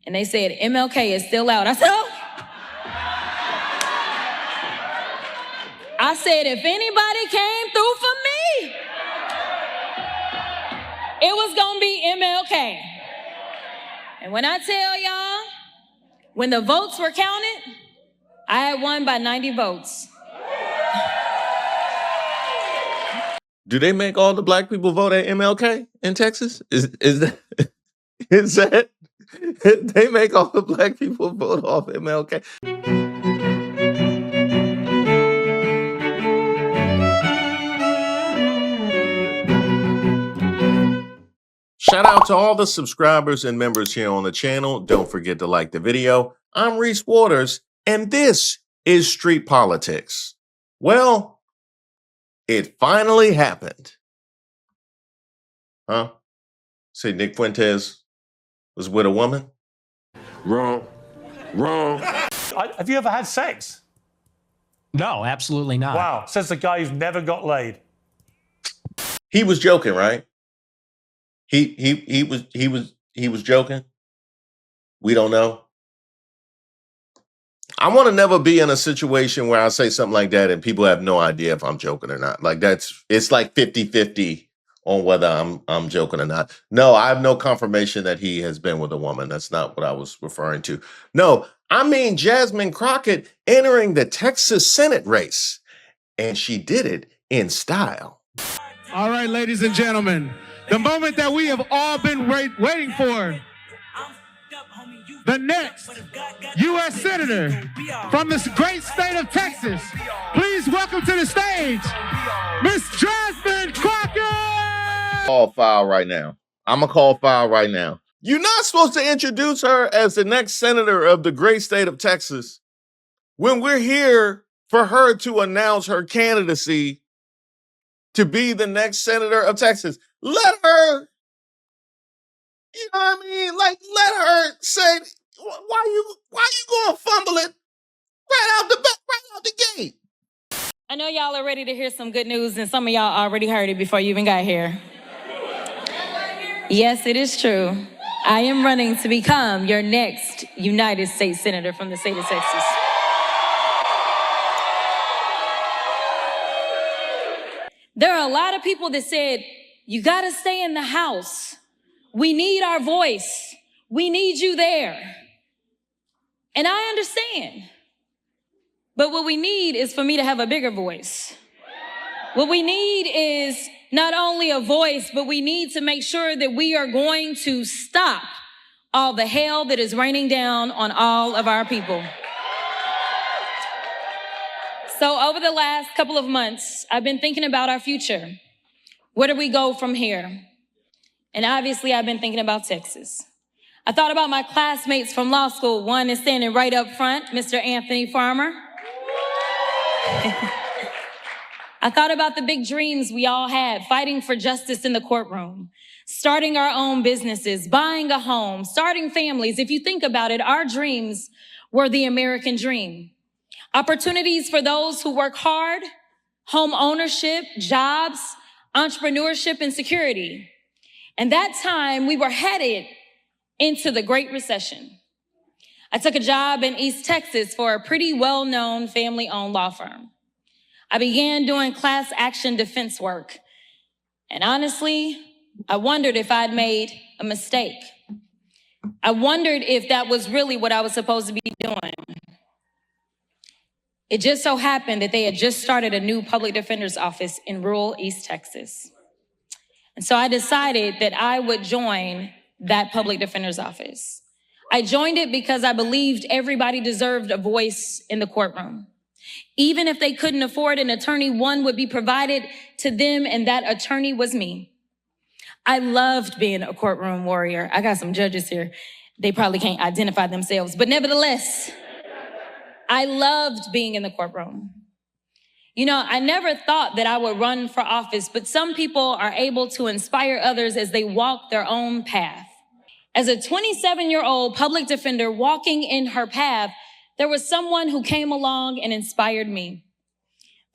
And they said, MLK is still out. I said, oh. I said, if anybody came through for me, it was gonna be MLK. And when I tell y'all, when the votes were counted, I had won by 90 votes. Do they make all the black people vote at MLK in Texas? Is that they make all the black people vote off MLK? Shout out to all the subscribers and members here on the channel. Don't forget to like the video. I'm Reese Waters, and this is Street Politics. Well, it finally happened. Huh? Say Nick Fuentes was with a woman? Wrong. Have you ever had sex? No, absolutely not. Wow, says the guy who's never got laid. He was joking, right? He was joking. We don't know. I want to never be in a situation where I say something like that and people have no idea if I'm joking or not. Like it's like 50-50 on whether I'm joking or not. No, I have no confirmation that he has been with a woman. That's not what I was referring to. No, I mean Jasmine Crockett entering the Texas Senate race, and she did it in style. All right, ladies and gentlemen, the moment that we have all been waiting for. The next U.S. Senator from this great state of Texas. Please welcome to the stage, Miss Jasmine Crockett. Call foul right now. I'm going to call foul right now. You're not supposed to introduce her as the next senator of the great state of Texas when we're here for her to announce her candidacy to be the next senator of Texas. Let her, you know what I mean? Like, let her say, why you gonna fumble it right out the gate? I know y'all are ready to hear some good news, and some of y'all already heard it before you even got here. Yes, it is true. I am running to become your next United States Senator from the state of Texas. There are a lot of people that said, you gotta stay in the House. We need our voice. We need you there. And I understand. But what we need is for me to have a bigger voice. What we need is not only a voice, but we need to make sure that we are going to stop all the hell that is raining down on all of our people. So over the last couple of months, I've been thinking about our future. Where do we go from here? And obviously, I've been thinking about Texas. I thought about my classmates from law school. One is standing right up front, Mr. Anthony Farmer. I thought about the big dreams we all had, fighting for justice in the courtroom, starting our own businesses, buying a home, starting families. If you think about it, our dreams were the American dream. Opportunities for those who work hard, home ownership, jobs, entrepreneurship, and security. And that time we were headed into the Great Recession. I took a job in East Texas for a pretty well-known family-owned law firm. I began doing class action defense work. And honestly, I wondered if I'd made a mistake. I wondered if that was really what I was supposed to be doing. It just so happened that they had just started a new public defender's office in rural East Texas. And so I decided that I would join that public defender's office. I joined it because I believed everybody deserved a voice in the courtroom. Even if they couldn't afford an attorney, one would be provided to them, and that attorney was me. I loved being a courtroom warrior. I got some judges here. They probably can't identify themselves, but nevertheless, I loved being in the courtroom. You know, I never thought that I would run for office, but some people are able to inspire others as they walk their own path. As a 27-year-old public defender walking in her path, there was someone who came along and inspired me.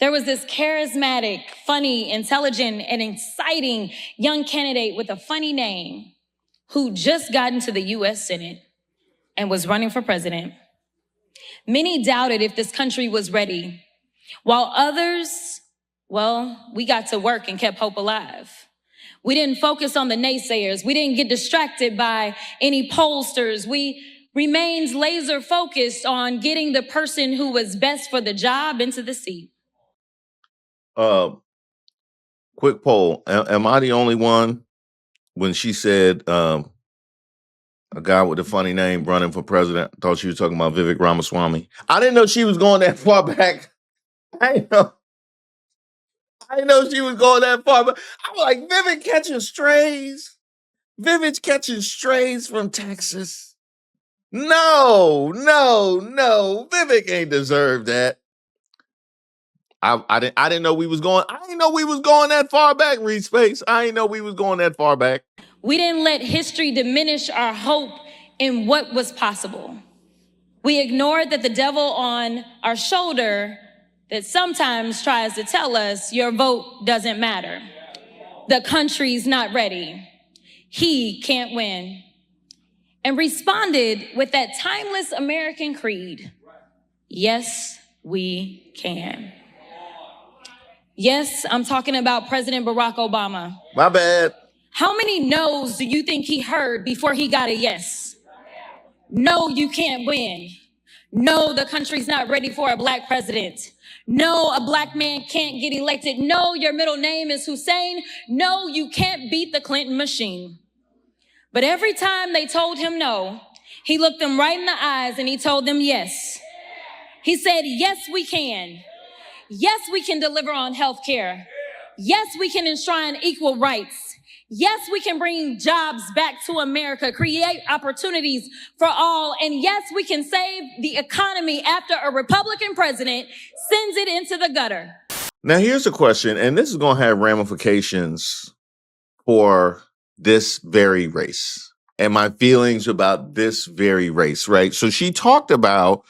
There was this charismatic, funny, intelligent, and exciting young candidate with a funny name who just got into the U.S. Senate. and was running for president. Many doubted if this country was ready, while others, well, we got to work and kept hope alive. We didn't focus on the naysayers. We didn't get distracted by any pollsters. We remained laser focused on getting the person who was best for the job into the seat. Quick poll. Am I the only one when she said a guy with a funny name running for president? I thought she was talking about Vivek Ramaswamy. I didn't know she was going that far back. I didn't know she was going that far, but I was like, Vivek catching strays. Vivek's catching strays from Texas. No. Vivek ain't deserve that. I didn't know we was going. I didn't know we was going that far back, Reed Space. I didn't know we was going that far back. We didn't let history diminish our hope in what was possible. We ignored that the devil on our shoulder that sometimes tries to tell us your vote doesn't matter. The country's not ready. He can't win. And responded with that timeless American creed. Yes, we can. Yes, I'm talking about President Barack Obama. My bad. How many no's do you think he heard before he got a yes? No, you can't win. No, the country's not ready for a black president. No, a black man can't get elected. No, your middle name is Hussein. No, you can't beat the Clinton machine. But every time they told him no, he looked them right in the eyes and he told them yes. He said, yes, we can. Yes, we can deliver on health care. Yes, we can enshrine equal rights. Yes, we can bring jobs back to America, create opportunities for all. And yes, we can save the economy after a Republican president sends it into the gutter. Now, here's a question, and this is going to have ramifications for this very race and my feelings about this very race, right? So she talked about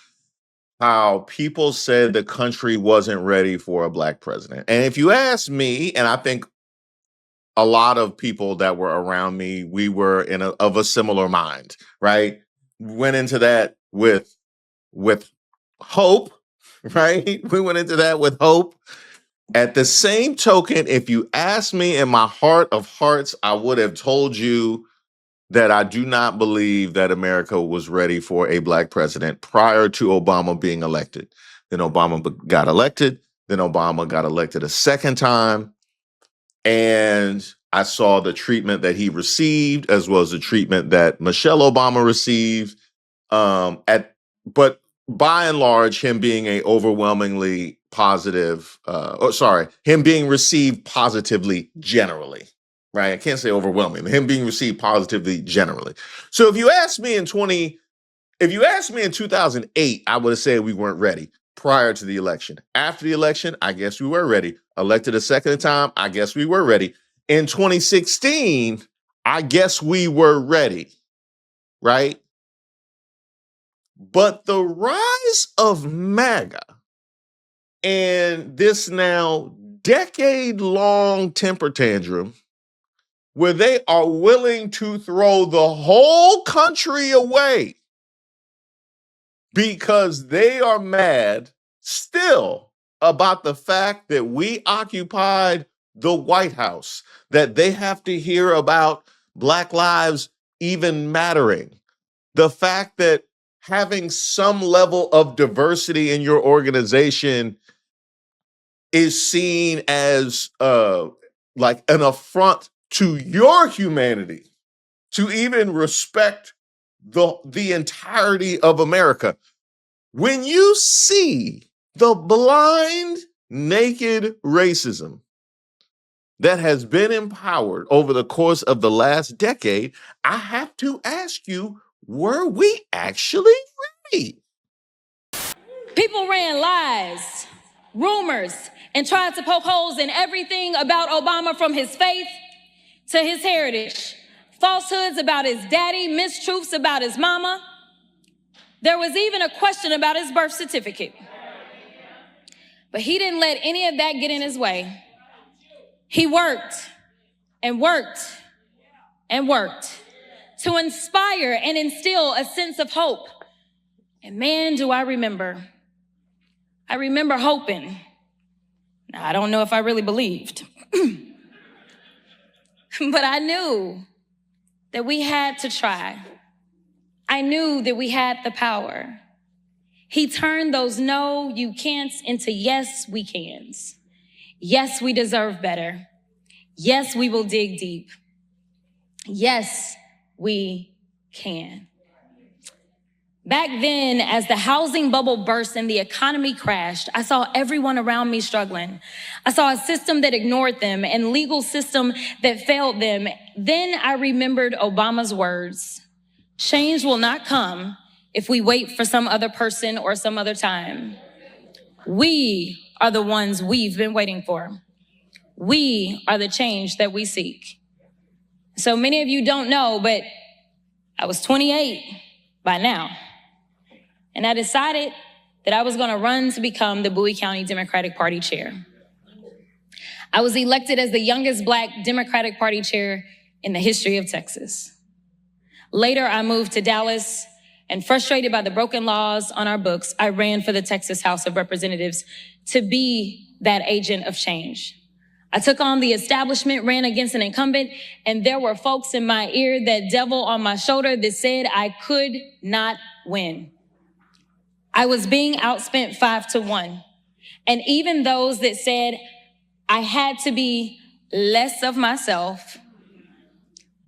how people said the country wasn't ready for a black president. And if you ask me, and I think a lot of people that were around me, we were of a similar mind, right? Went into that with hope, right? We went into that with hope. At the same token, if you ask me in my heart of hearts, I would have told you that I do not believe that America was ready for a black president prior to Obama being elected. Then Obama got elected. Then Obama got elected a second time. And I saw the treatment that he received, as well as the treatment that Michelle Obama received. But by and large, him being a overwhelmingly positive, him being received positively generally, right? I can't say overwhelming. Him being received positively generally. So if you asked me in 2008, I would have said we weren't ready prior to the election. After the election, I guess we were ready. Elected a second time, I guess we were ready. In 2016, I guess we were ready, right? But the rise of MAGA and this now decade-long temper tantrum where they are willing to throw the whole country away because they are mad still about the fact that we occupied the White House, that they have to hear about Black lives even mattering. The fact that having some level of diversity in your organization is seen as like an affront to your humanity, to even respect the entirety of America. When you see the blind, naked racism that has been empowered over the course of the last decade, I have to ask you, were we actually ready? People ran lies, rumors, and tried to poke holes in everything about Obama, from his faith to his heritage. Falsehoods about his daddy, mistruths about his mama. There was even a question about his birth certificate. But he didn't let any of that get in his way. He worked and worked and worked to inspire and instill a sense of hope. And man, do I remember. I remember hoping. Now, I don't know if I really believed, but I knew that we had to try. I knew that we had the power. He turned those no, you can'ts into yes, we cans. Yes, we deserve better. Yes, we will dig deep. Yes, we can. Back then, as the housing bubble burst and the economy crashed, I saw everyone around me struggling. I saw a system that ignored them and legal system that failed them. Then I remembered Obama's words, change will not come if we wait for some other person or some other time. We are the ones we've been waiting for. We are the change that we seek. So many of you don't know, but I was 28 by now. And I decided that I was going to run to become the Bowie County Democratic Party chair. I was elected as the youngest Black Democratic Party chair in the history of Texas. Later, I moved to Dallas, and frustrated by the broken laws on our books, I ran for the Texas House of Representatives to be that agent of change. I took on the establishment, ran against an incumbent, and there were folks in my ear, that devil on my shoulder, that said I could not win. I was being outspent 5-1. And even those that said I had to be less of myself,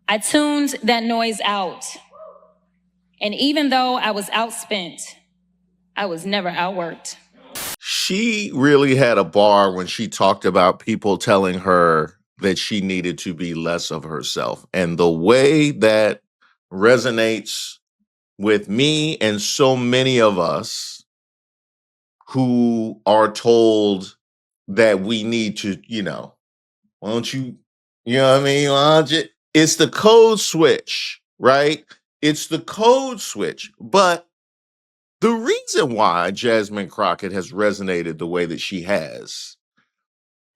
I tuned that noise out. And even though I was outspent, I was never outworked. She really had a bar when she talked about people telling her that she needed to be less of herself. And the way that resonates with me and so many of us who are told that we need to, why don't you, what I mean? Why don't you? It's the code switch, right? It's the code switch. But the reason why Jasmine Crockett has resonated the way that she has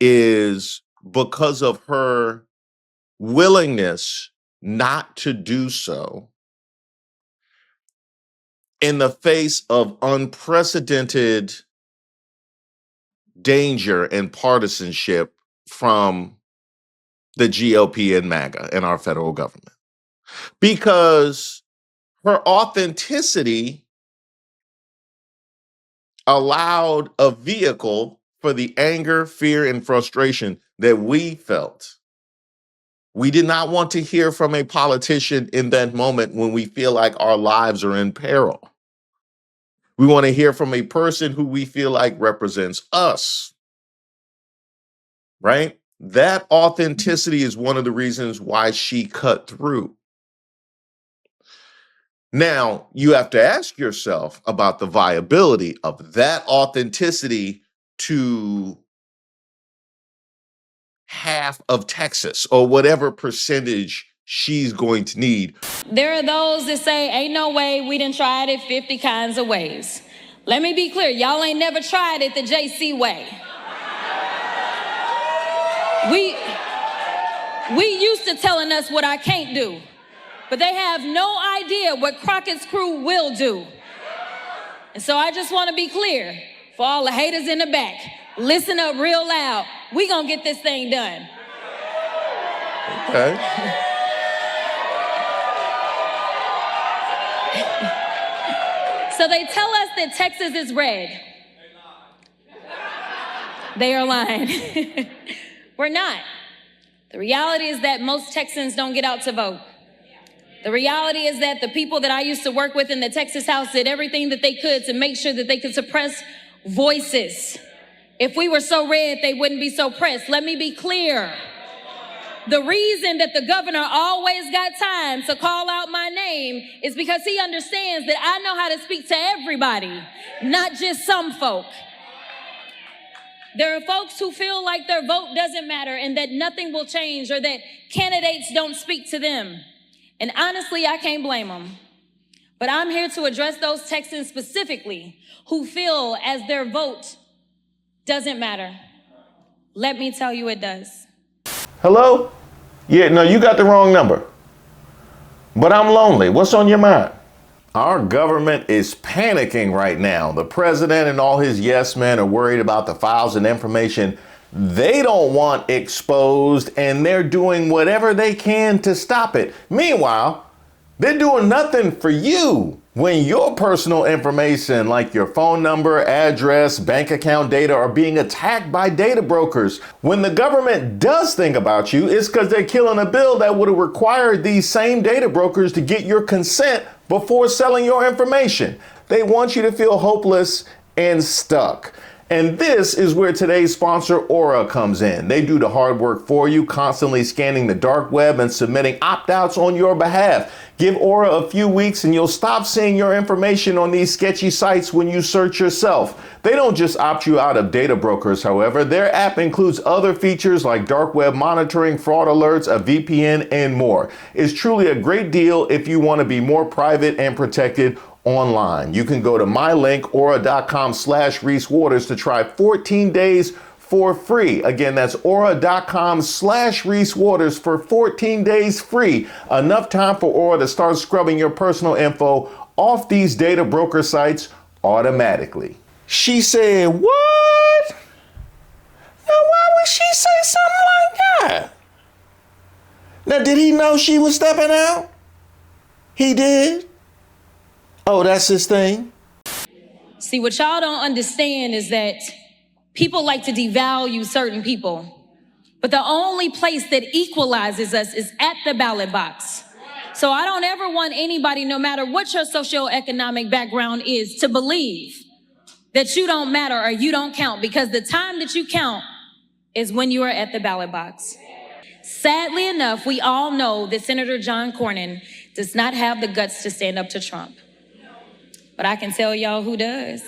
is because of her willingness not to do so in the face of unprecedented danger and partisanship from the GOP and MAGA and our federal government. Because her authenticity allowed a vehicle for the anger, fear, and frustration that we felt. We did not want to hear from a politician in that moment when we feel like our lives are in peril. We want to hear from a person who we feel like represents us, right? That authenticity is one of the reasons why she cut through. Now, you have to ask yourself about the viability of that authenticity to half of Texas or whatever percentage she's going to need. There are those that say, ain't no way, we done tried it 50 kinds of ways. Let me be clear, y'all ain't never tried it the JC way. We used to telling us what I can't do, but they have no idea what Crockett's crew will do. And so I just want to be clear for all the haters in the back, listen up real loud. We gonna get this thing done. Okay. So they tell us that Texas is red. They are lying. We're not. The reality is that most Texans don't get out to vote. The reality is that the people that I used to work with in the Texas House did everything that they could to make sure that they could suppress voices. If we were so red, they wouldn't be so pressed. Let me be clear. The reason that the governor always got time to call out my name is because he understands that I know how to speak to everybody, not just some folk. There are folks who feel like their vote doesn't matter and that nothing will change or that candidates don't speak to them. And honestly, I can't blame them. But I'm here to address those Texans specifically who feel as their vote doesn't matter. Let me tell you it does. Hello? Yeah, no, you got the wrong number. But I'm lonely. What's on your mind? Our government is panicking right now. The president and all his yes men are worried about the files and information they don't want exposed, and they're doing whatever they can to stop it. Meanwhile, they're doing nothing for you when your personal information like your phone number, address, bank account data are being attacked by data brokers. When the government does think about you, it's because they're killing a bill that would have required these same data brokers to get your consent before selling your information. They want you to feel hopeless and stuck. And this is where today's sponsor, Aura, comes in. They do the hard work for you, constantly scanning the dark web and submitting opt-outs on your behalf. Give Aura a few weeks and you'll stop seeing your information on these sketchy sites when you search yourself. They don't just opt you out of data brokers, however. Their app includes other features like dark web monitoring, fraud alerts, a VPN, and more. It's truly a great deal if you want to be more private and protected online. You can go to my link, aura.com/Reese Waters, to try 14 days for free. Again, that's aura.com/Reese Waters for 14 days free. Enough time for Aura to start scrubbing your personal info off these data broker sites automatically. She said, what? Now, why would she say something like that? Now, did he know she was stepping out? He did? Oh, that's his thing? See, what y'all don't understand is that people like to devalue certain people, but the only place that equalizes us is at the ballot box. So I don't ever want anybody, no matter what your socioeconomic background is, to believe that you don't matter or you don't count, because the time that you count is when you are at the ballot box. Sadly enough, we all know that Senator John Cornyn does not have the guts to stand up to Trump. But I can tell y'all who does.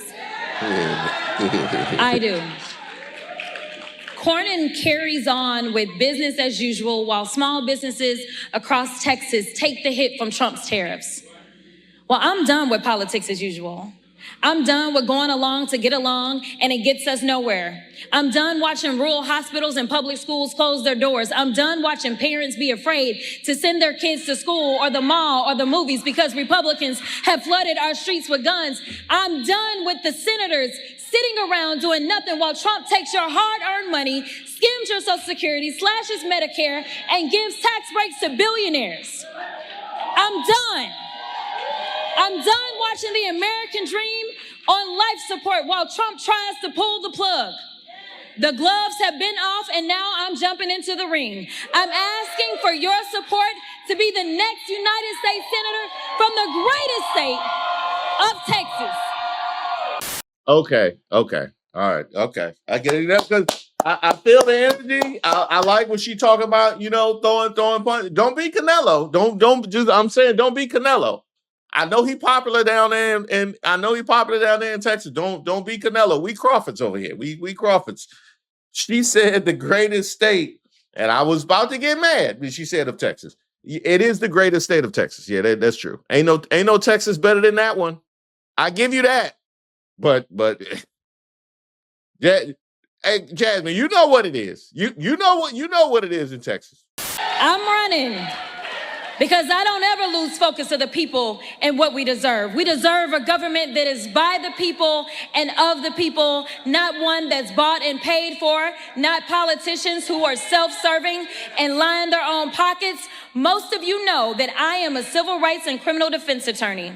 I do. Cornyn carries on with business as usual while small businesses across Texas take the hit from Trump's tariffs. Well, I'm done with politics as usual. I'm done with going along to get along, and it gets us nowhere. I'm done watching rural hospitals and public schools close their doors. I'm done watching parents be afraid to send their kids to school or the mall or the movies because Republicans have flooded our streets with guns. I'm done with the senators sitting around doing nothing while Trump takes your hard-earned money, skims your Social Security, slashes Medicare, and gives tax breaks to billionaires. I'm done. I'm done watching the American dream on life support while Trump tries to pull the plug. The gloves have been off, and now I'm jumping into the ring. I'm asking for your support to be the next United States Senator from the greatest state of Texas. Okay. All right. Okay. I get it. That's because I feel the energy. I like what she talking about, throwing punches. Don't be Canelo. I'm saying don't be Canelo. I know he popular down there, and I know he popular down there in Texas. Don't be Canelo. We Crawfords over here. We Crawfords. She said the greatest state, and I was about to get mad when she said of Texas. It is the greatest state of Texas. Yeah, that's true. Ain't no Texas better than that one. I give you that. But yeah, hey, Jasmine, you know what it is. You know what it is in Texas. I'm running because I don't ever lose focus of the people and what we deserve. We deserve a government that is by the people and of the people, not one that's bought and paid for, not politicians who are self-serving and line their own pockets. Most of you know that I am a civil rights and criminal defense attorney,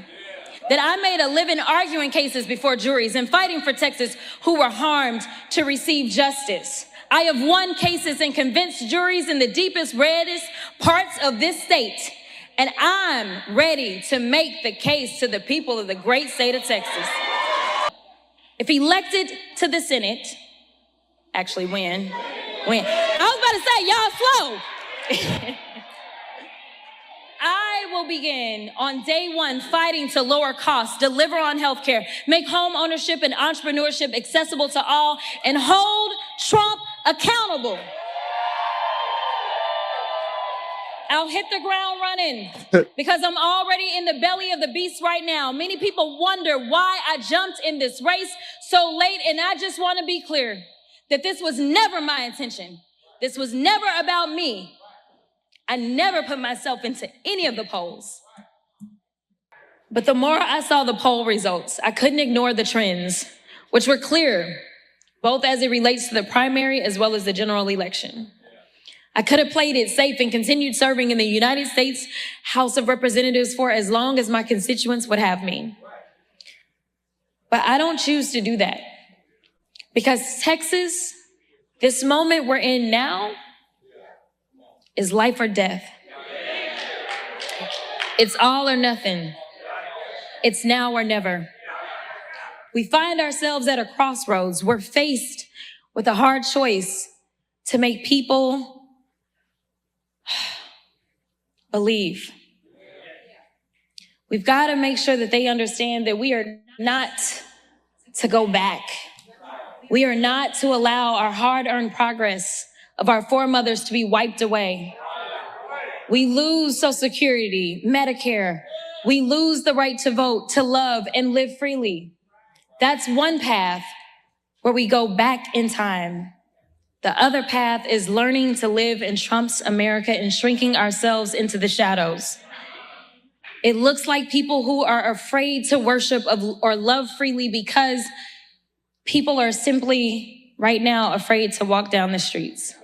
that I made a living arguing cases before juries and fighting for Texas who were harmed to receive justice. I have won cases and convinced juries in the deepest, reddest parts of this state. And I'm ready to make the case to the people of the great state of Texas. If elected to the Senate, actually win. I was about to say, y'all slow. I will begin on day one fighting to lower costs, deliver on healthcare, make home ownership and entrepreneurship accessible to all, and hold Trump accountable. I'll hit the ground running because I'm already in the belly of the beast right now. Many people wonder why I jumped in this race so late, and I just want to be clear that this was never my intention. This was never about me. I never put myself into any of the polls. But the more I saw the poll results, I couldn't ignore the trends, which were clear, both as it relates to the primary as well as the general election. I could have played it safe and continued serving in the United States House of Representatives for as long as my constituents would have me. But I don't choose to do that. Because Texas, this moment we're in now, is life or death. It's all or nothing. It's now or never. We find ourselves at a crossroads. We're faced with a hard choice to make people believe. We've got to make sure that they understand that we are not to go back. We are not to allow our hard-earned progress of our foremothers to be wiped away. We lose Social Security, Medicare. We lose the right to vote, to love, and live freely. That's one path where we go back in time. The other path is learning to live in Trump's America and shrinking ourselves into the shadows. It looks like people who are afraid to worship or love freely because people are simply right now afraid to walk down the streets.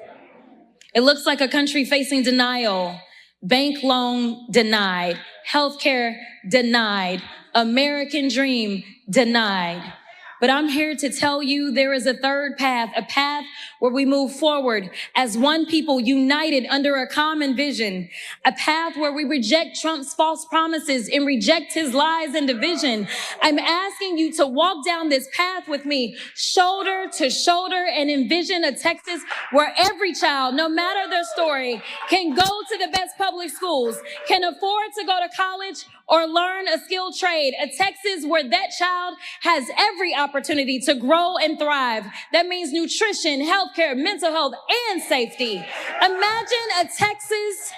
It looks like a country facing denial, bank loan denied, healthcare denied, American dream denied. But I'm here to tell you there is a third path, a path where we move forward as one people united under a common vision, a path where we reject Trump's false promises and reject his lies and division. I'm asking you to walk down this path with me, shoulder to shoulder, and envision a Texas where every child, no matter their story, can go to the best public schools, can afford to go to college or learn a skilled trade, a Texas where that child has every opportunity to grow and thrive. That means nutrition, healthcare, mental health, and safety. Imagine a Texas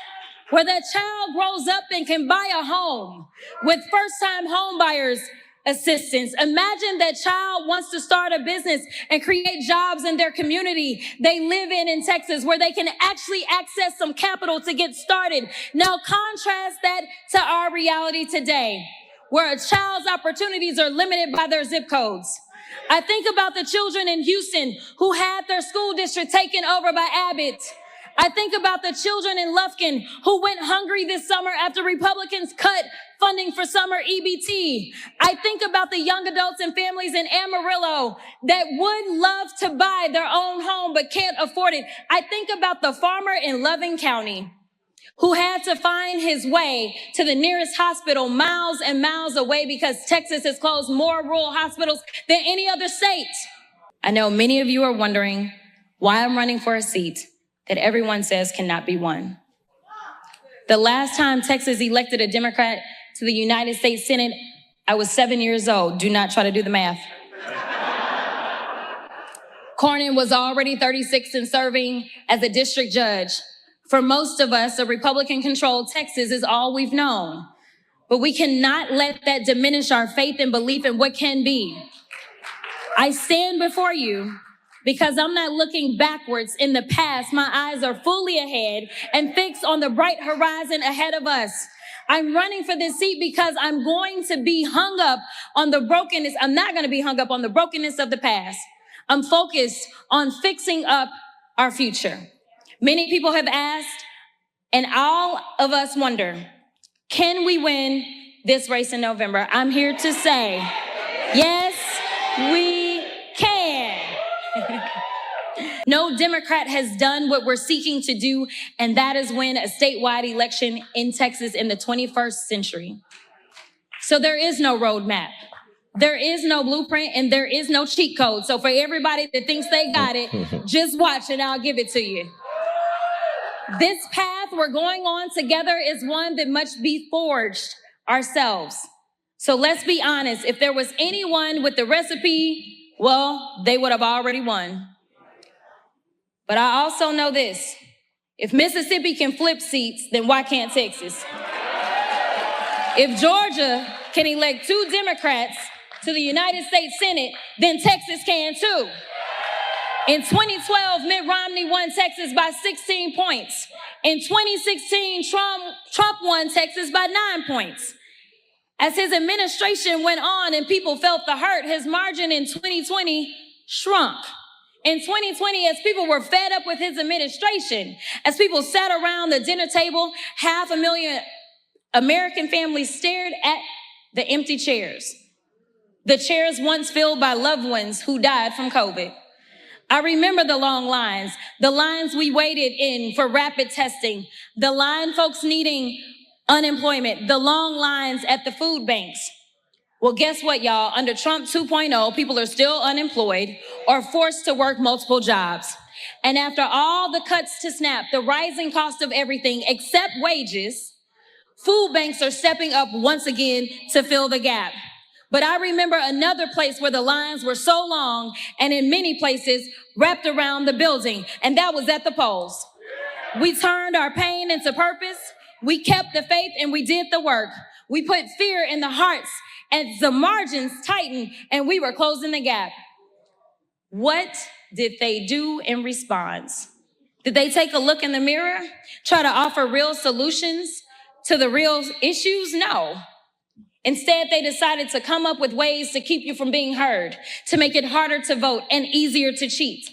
where that child grows up and can buy a home with first-time home buyers assistance. Imagine that child wants to start a business and create jobs in their community they live in Texas, where they can actually access some capital to get started. Now contrast that to our reality today, where a child's opportunities are limited by their zip codes. I think about the children in Houston who had their school district taken over by Abbott. I think about the children in Lufkin who went hungry this summer after Republicans cut funding for summer EBT. I think about the young adults and families in Amarillo that would love to buy their own home but can't afford it. I think about the farmer in Loving County who had to find his way to the nearest hospital miles and miles away because Texas has closed more rural hospitals than any other state. I know many of you are wondering why I'm running for a seat that everyone says cannot be won. The last time Texas elected a Democrat to the United States Senate, I was 7 years old. Do not try to do the math. Cornyn was already 36 and serving as a district judge. For most of us, a Republican-controlled Texas is all we've known. But we cannot let that diminish our faith and belief in what can be. I stand before you because I'm not looking backwards in the past. My eyes are fully ahead and fixed on the bright horizon ahead of us. I'm running for this seat because I'm going to be hung up on the brokenness. I'm not going to be hung up on the brokenness of the past. I'm focused on fixing up our future. Many people have asked, and all of us wonder, can we win this race in November? I'm here to say, yes, we can. No Democrat has done what we're seeking to do, and that is win a statewide election in Texas in the 21st century. So there is no roadmap. There is no blueprint, and there is no cheat code. So for everybody that thinks they got it, just watch and I'll give it to you. This path we're going on together is one that must be forged ourselves. So let's be honest. If there was anyone with the recipe, well, they would have already won. But I also know this. If Mississippi can flip seats, then why can't Texas? If Georgia can elect 2 Democrats to the United States Senate, then Texas can too. In 2012, Mitt Romney won Texas by 16 points. In 2016, Trump won Texas by 9 points. As his administration went on and people felt the hurt, his margin in 2020 shrunk. In 2020, as people were fed up with his administration, as people sat around the dinner table, 500,000 American families stared at the empty chairs. The chairs once filled by loved ones who died from COVID. I remember the long lines, the lines we waited in for rapid testing, the line folks needing unemployment, the long lines at the food banks. Well, guess what, y'all? Under Trump 2.0, people are still unemployed or forced to work multiple jobs. And after all the cuts to SNAP, the rising cost of everything except wages, food banks are stepping up once again to fill the gap. But I remember another place where the lines were so long and in many places wrapped around the building, and that was at the polls. We turned our pain into purpose. We kept the faith and we did the work. We put fear in the hearts as the margins tightened and we were closing the gap. What did they do in response? Did they take a look in the mirror, try to offer real solutions to the real issues? No. Instead, they decided to come up with ways to keep you from being heard, to make it harder to vote and easier to cheat.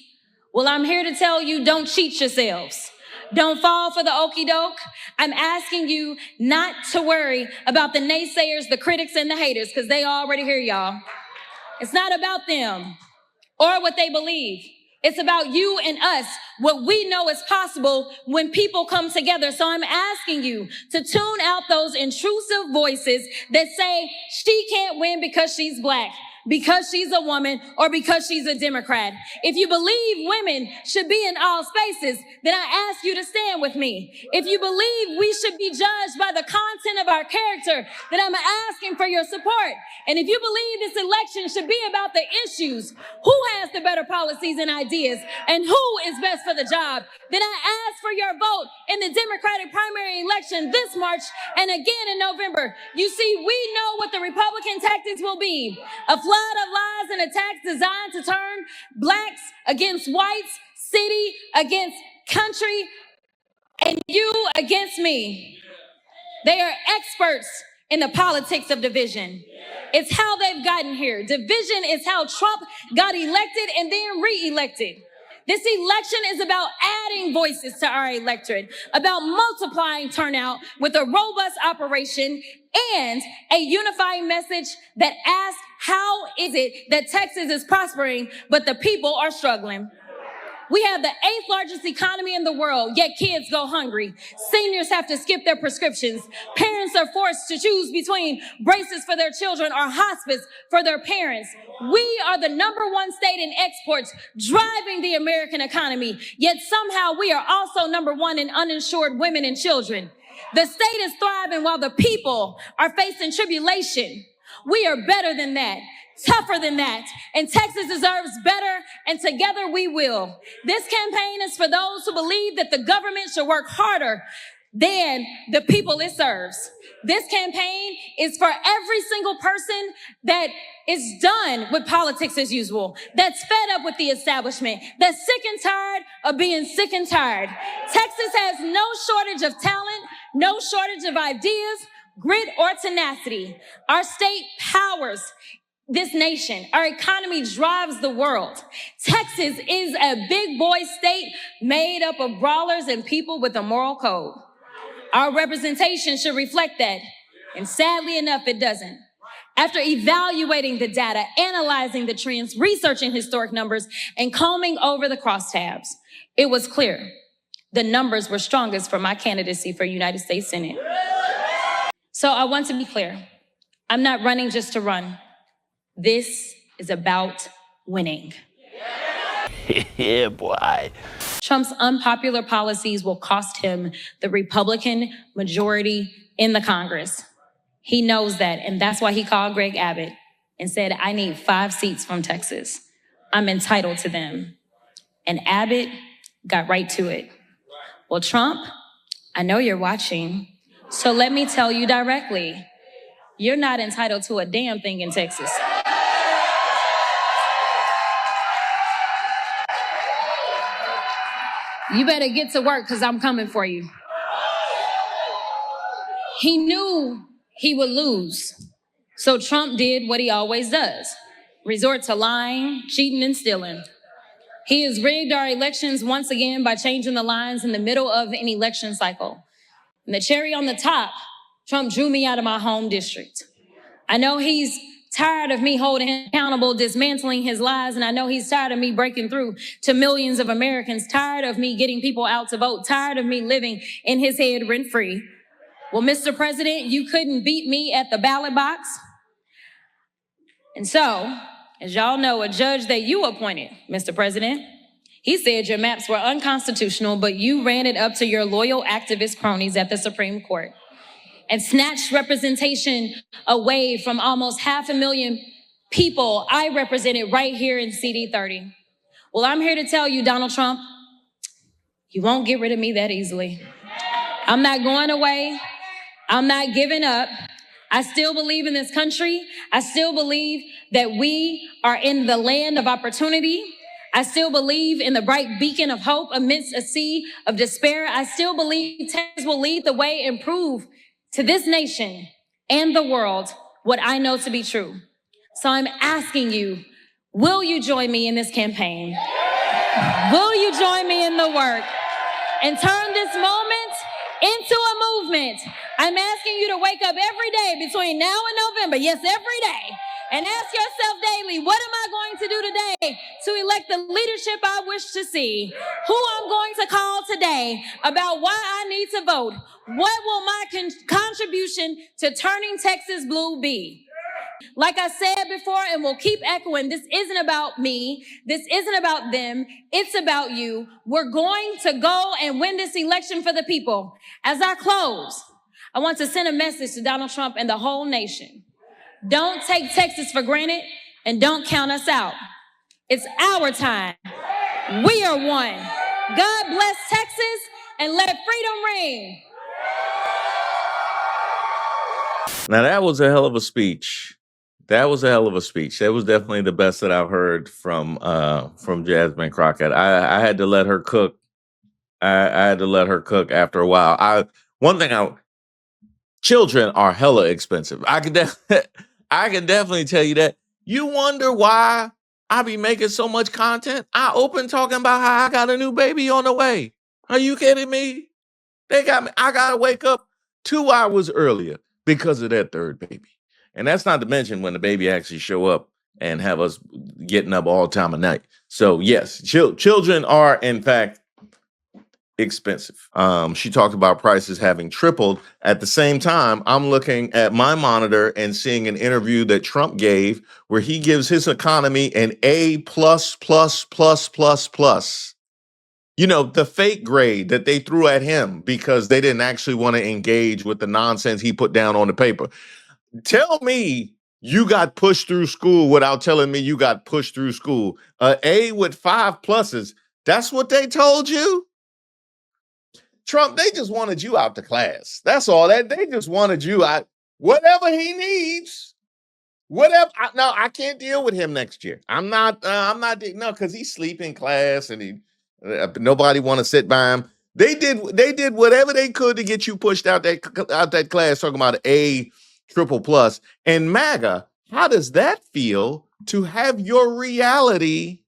Well, I'm here to tell you, don't cheat yourselves. Don't fall for the okie doke. I'm asking you not to worry about the naysayers, the critics, and the haters, because they already hear y'all. It's not about them or what they believe. It's about you and us, what we know is possible when people come together. So I'm asking you to tune out those intrusive voices that say she can't win because she's Black, because she's a woman, or because she's a Democrat. If you believe women should be in all spaces, then I ask you to stand with me. If you believe we should be judged by the content of our character, then I'm asking for your support. And if you believe this election should be about the issues, who has the better policies and ideas, and who is best for the job, then I ask for your vote in the Democratic primary election this March and again in November. You see, we know what the Republican tactics will be. A flood of lies and attacks designed to turn Blacks against whites, city against country, and you against me. They are experts in the politics of division. It's how they've gotten here. Division is how Trump got elected and then re-elected. This election is about adding voices to our electorate, about multiplying turnout with a robust operation and a unifying message that asks, how is it that Texas is prospering, but the people are struggling? We have the 8th largest economy in the world, yet kids go hungry. Seniors have to skip their prescriptions. Parents are forced to choose between braces for their children or hospice for their parents. We are the #1 state in exports, driving the American economy, yet somehow we are also #1 in uninsured women and children. The state is thriving while the people are facing tribulation. We are better than that, tougher than that, and Texas deserves better, and together we will. This campaign is for those who believe that the government should work harder than the people it serves. This campaign is for every single person that is done with politics as usual, that's fed up with the establishment, that's sick and tired of being sick and tired. Texas has no shortage of talent, no shortage of ideas, grit, or tenacity. Our state powers this nation. Our economy drives the world. Texas is a big boy state made up of brawlers and people with a moral code. Our representation should reflect that, and sadly enough, it doesn't. After evaluating the data, analyzing the trends, researching historic numbers, and combing over the crosstabs, it was clear the numbers were strongest for my candidacy for United States Senate. So I want to be clear. I'm not running just to run. This is about winning. Yeah, boy. Trump's unpopular policies will cost him the Republican majority in the Congress. He knows that, and that's why he called Greg Abbott and said, I need 5 seats from Texas. I'm entitled to them. And Abbott got right to it. Well, Trump, I know you're watching, so let me tell you directly, you're not entitled to a damn thing in Texas. You better get to work because I'm coming for you. He knew he would lose. So Trump did what he always does, resort to lying, cheating, and stealing. He has rigged our elections once again by changing the lines in the middle of an election cycle. And the cherry on the top, Trump drew me out of my home district. I know he's tired of me holding him accountable, dismantling his lies, and I know he's tired of me breaking through to millions of Americans, tired of me getting people out to vote, tired of me living in his head rent-free. Well, Mr. President, you couldn't beat me at the ballot box. And so, as y'all know, a judge that you appointed, Mr. President, he said your maps were unconstitutional, but you ran it up to your loyal activist cronies at the Supreme Court and snatched representation away from almost 500,000 people I represented right here in CD30. Well, I'm here to tell you, Donald Trump, you won't get rid of me that easily. I'm not going away. I'm not giving up. I still believe in this country. I still believe that we are in the land of opportunity. I still believe in the bright beacon of hope amidst a sea of despair. I still believe Texas will lead the way and prove to this nation and the world what I know to be true. So I'm asking you, will you join me in this campaign? Will you join me in the work and turn this moment into a movement? I'm asking you to wake up every day between now and November, yes, every day, and ask yourself daily, what am I going to do today to elect the leadership I wish to see? Who I'm going to call today about why I need to vote? What will my contribution to turning Texas blue be? Like I said before, and we'll keep echoing, this isn't about me. This isn't about them. It's about you. We're going to go and win this election for the people. As I close, I want to send a message to Donald Trump and the whole nation. Don't take Texas for granted and don't count us out. It's our time. We are one. God bless Texas and let freedom reign. Now that was a hell of a speech. That was a hell of a speech. That was definitely the best that I've heard from Jasmine Crockett. I had to let her cook. I had to let her cook after a while. Children are hella expensive. I can definitely tell you that. You wonder why I be making so much content? I open talking about how I got a new baby on the way. Are you kidding me? They got me. I gotta wake up 2 hours earlier because of that third baby. And that's not to mention when the baby actually show up and have us getting up all time of night. So yes, children are in fact expensive. She talked about prices having tripled. At the same time, I'm looking at my monitor and seeing an interview that Trump gave where he gives his economy an A++++++. You know, the fake grade that they threw at him because they didn't actually want to engage with the nonsense he put down on the paper. Tell me you got pushed through school without telling me you got pushed through school. A with 5 pluses. That's what they told you? Trump, they just wanted you out the class. That's all that. They just wanted you out. Whatever he needs. Whatever. No, I can't deal with him next year. I'm not, no, because he's sleeping in class and nobody want to sit by him. They did whatever they could to get you pushed out that class, talking about A+++. And MAGA, how does that feel to have your reality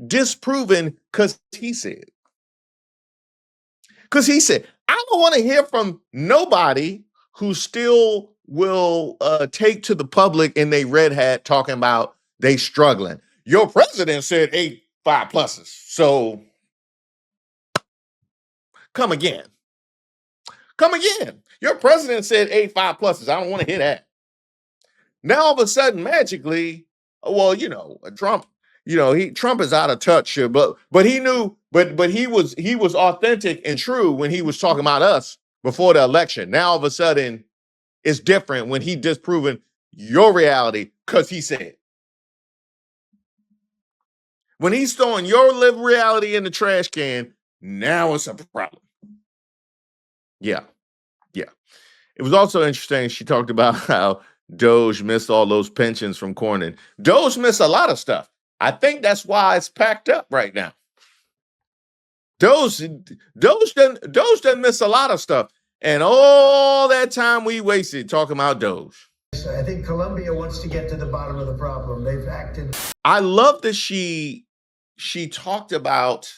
disproven? Because he said, I don't want to hear from nobody who still will take to the public in they red hat talking about they struggling. Your president said 8 5+. So come again. Your president said 8 5+. I don't want to hear that. Now all of a sudden, magically, well, Trump, Trump is out of touch here, but he knew, but he was authentic and true when he was talking about us before the election. Now all of a sudden, it's different when he disproven your reality because he said. When he's throwing your live reality in the trash can, now it's a problem. Yeah. It was also interesting. She talked about how Doge missed all those pensions from Cornyn. Doge missed a lot of stuff. I think that's why it's packed up right now. Doge doesn't miss a lot of stuff. And all that time we wasted talking about Doge. I think Colombia wants to get to the bottom of the problem. They've acted. I love that she talked about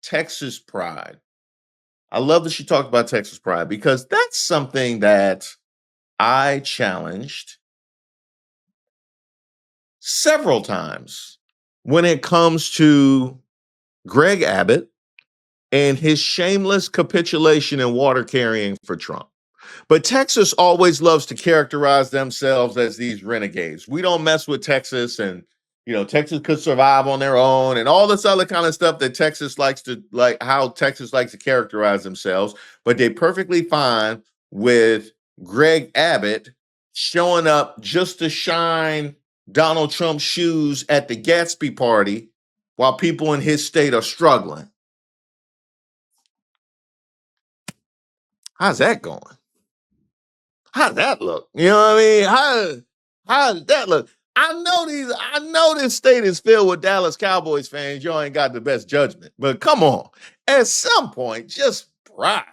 Texas pride. I love that she talked about Texas pride because that's something that I challenged several times when it comes to Greg Abbott and his shameless capitulation and water carrying for Trump. But Texas always loves to characterize themselves as these renegades. We don't mess with Texas, and Texas could survive on their own, and all this other kind of stuff that Texas likes to how Texas likes to characterize themselves. But they're perfectly fine with Greg Abbott showing up just to shine Donald Trump's shoes at the Gatsby party while people in his state are struggling. How's that going? How's that look? You know what I mean? How does that look? I know this state is filled with Dallas Cowboys fans. Y'all ain't got the best judgment. But come on. At some point, just pride.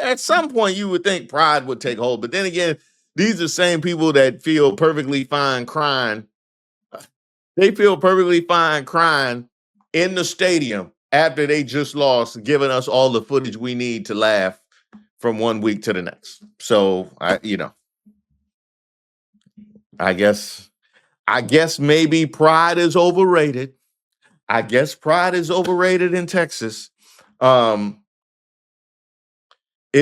At some point, you would think pride would take hold. But then again, these are the same people that feel perfectly fine crying. They feel perfectly fine crying in the stadium after they just lost, giving us all the footage we need to laugh from one week to the next. So I guess maybe pride is overrated. I guess pride is overrated in Texas. It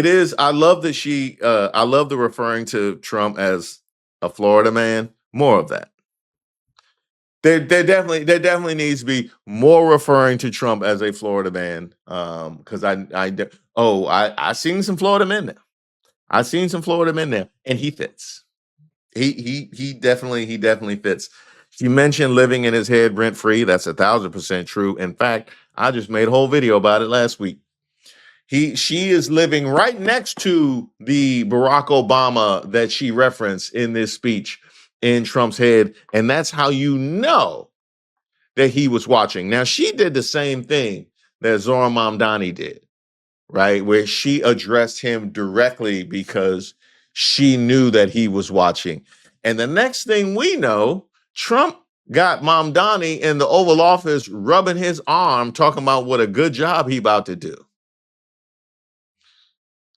is. I love that I love the referring to Trump as a Florida man. More of that. There definitely needs to be more referring to Trump as a Florida man. Because I seen some Florida men there. And he fits. He definitely fits. She mentioned living in his head rent free. That's 1,000% true. In fact, I just made a whole video about it last week. She is living right next to the Barack Obama that she referenced in this speech in Trump's head. And that's how you know that he was watching. Now, she did the same thing that Zohran Mamdani did, right? Where she addressed him directly because she knew that he was watching. And the next thing we know, Trump got Mamdani in the Oval Office rubbing his arm, talking about what a good job he about to do.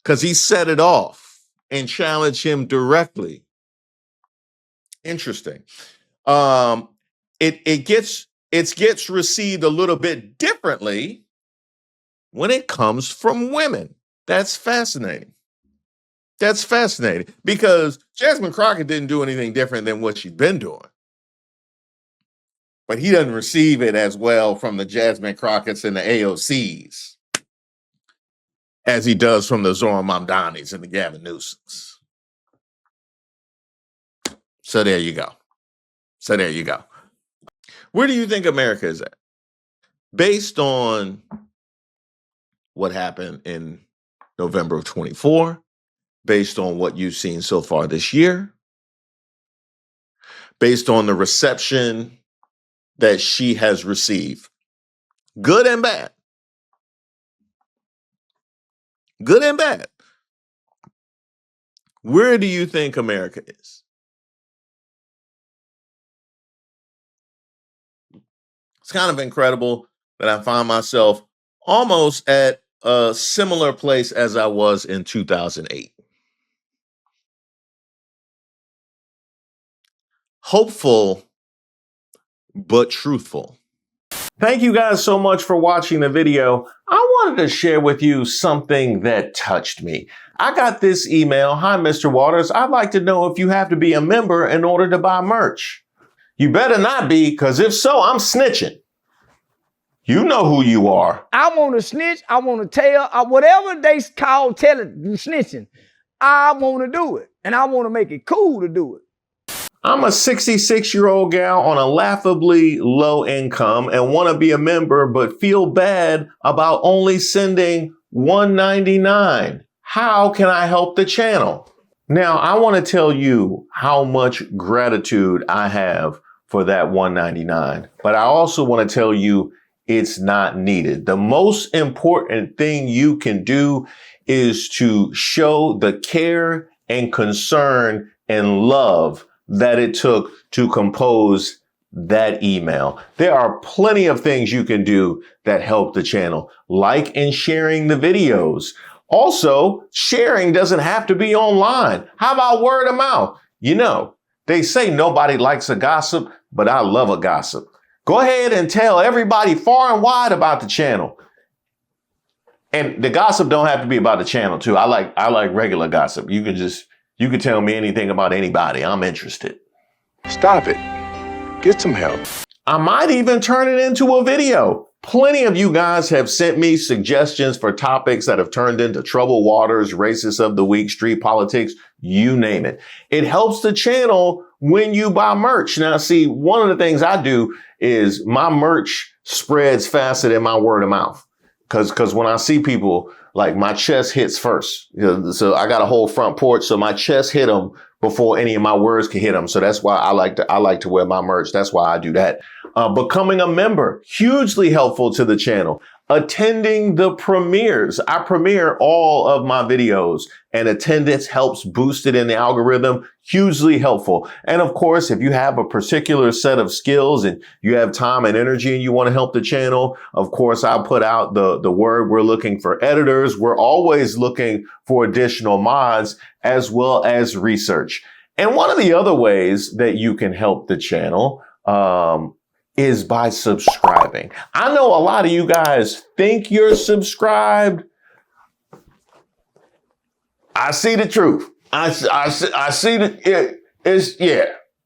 Because he set it off and challenged him directly. Interesting. It gets received a little bit differently when it comes from women. That's fascinating. Because Jasmine Crockett didn't do anything different than what she'd been doing. But he doesn't receive it as well from the Jasmine Crockett's and the AOCs as he does from the Zohran Mamdanis and the Gavin Newsoms. So there you go. Where do you think America is at? Based on what happened in November of 24, based on what you've seen so far this year, based on the reception that she has received, good and bad. Where do you think America is? It's kind of incredible that I find myself almost at a similar place as I was in 2008. Hopeful, but truthful. Thank you guys so much for watching the video. I wanted to share with you something that touched me. I got this email. Hi, Mr. Waters. I'd like to know if you have to be a member in order to buy merch. You better not be, because if so, I'm snitching. You know who you are. I want to snitch. I want to tell. Whatever they call snitching, I want to do it. And I want to make it cool to do it. I'm a 66-year-old gal on a laughably low income and want to be a member, but feel bad about only sending $1.99. How can I help the channel? Now, I want to tell you how much gratitude I have for that $1.99, but I also want to tell you it's not needed. The most important thing you can do is to show the care and concern and love that it took to compose that email. There are plenty of things you can do that help the channel, like and sharing the videos. Also, sharing doesn't have to be online. How about word of mouth? You know, they say nobody likes a gossip, but I love a gossip. Go ahead and tell everybody far and wide about the channel. And the gossip don't have to be about the channel too. I like regular gossip. You can tell me anything about anybody. I'm interested. Stop it. Get some help. I might even turn it into a video. Plenty of you guys have sent me suggestions for topics that have turned into troubled waters, racist of the week, street politics, you name it. It helps the channel when you buy merch. Now, see, one of the things I do is my merch spreads faster than my word of mouth. Cause when I see people, like my chest hits first. So I got a whole front porch, so my chest hit them before any of my words can hit them. So that's why I like to wear my merch. That's why I do that. Becoming a member, hugely helpful to the channel. Attending the premieres. I premiere all of my videos and attendance helps boost it in the algorithm. Hugely helpful. And of course, if you have a particular set of skills and you have time and energy and you want to help the channel, of course, I'll put out the word. We're looking for editors. We're always looking for additional mods as well as research. And one of the other ways that you can help the channel, is by subscribing. I know a lot of you guys think you're subscribed. I see the truth. I see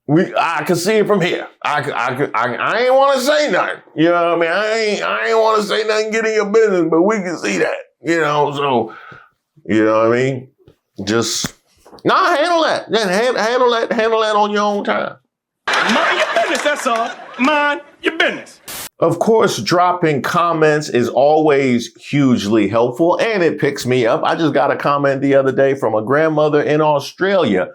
I can see it from here. I ain't want to say nothing. You know what I mean? I ain't want to say nothing, get in your business, but we can see that. You know, so, you know what I mean? Just, handle that. Handle that on your own time. Mind your business, that's all. Mind your business. Of course, dropping comments is always hugely helpful, and it picks me up. I just got a comment the other day from a grandmother in Australia.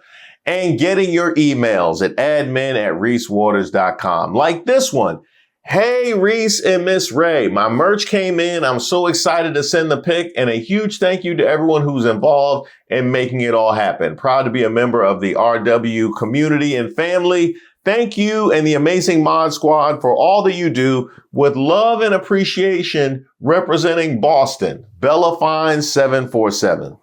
And getting your emails at admin@reesewaters.com. Like this one. Hey, Reese and Miss Ray, my merch came in. I'm so excited to send the pic, and a huge thank you to everyone who's involved in making it all happen. Proud to be a member of the RW community and family. Thank you and the amazing Mod Squad for all that you do with love and appreciation, representing Boston, Bella Fine 747.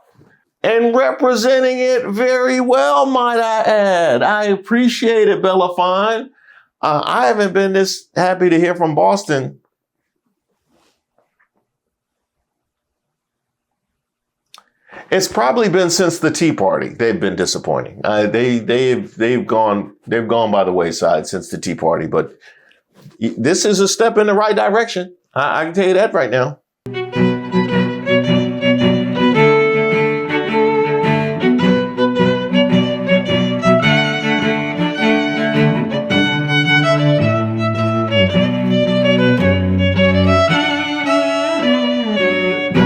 And representing it very well, might I add. I appreciate it, Bella Fine. I haven't been this happy to hear from Boston. It's probably been since the Tea Party. They've been disappointing. They've gone by the wayside since the Tea Party. But this is a step in the right direction. I can tell you that right now.